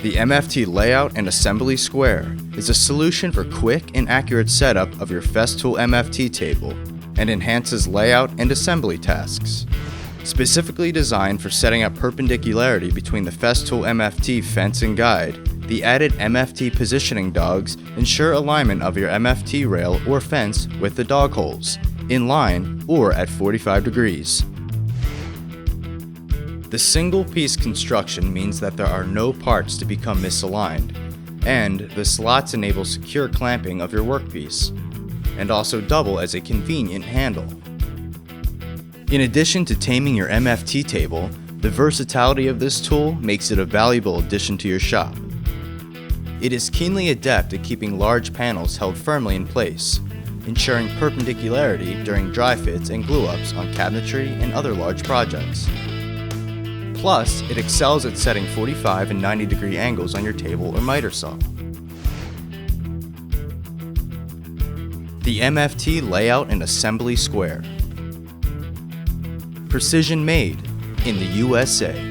The MFT Layout and Assembly Square is a solution for quick and accurate setup of your Festool MFT table and enhances layout and assembly tasks. Specifically designed for setting up perpendicularity between the Festool MFT fence and guide, the added MFT Positioning Dogs ensure alignment of your MFT rail or fence with the dog holes, in line or at 45 degrees. The single-piece construction means that there are no parts to become misaligned, and the slots enable secure clamping of your workpiece, and also double as a convenient handle. In addition to taming your MFT table, the versatility of this tool makes it a valuable addition to your shop. It is keenly adept at keeping large panels held firmly in place, ensuring perpendicularity during dry fits and glue-ups on cabinetry and other large projects. Plus, it excels at setting 45 and 90 degree angles on your table or miter saw. The MFT Layout and Assembly Square. Precision made in the USA.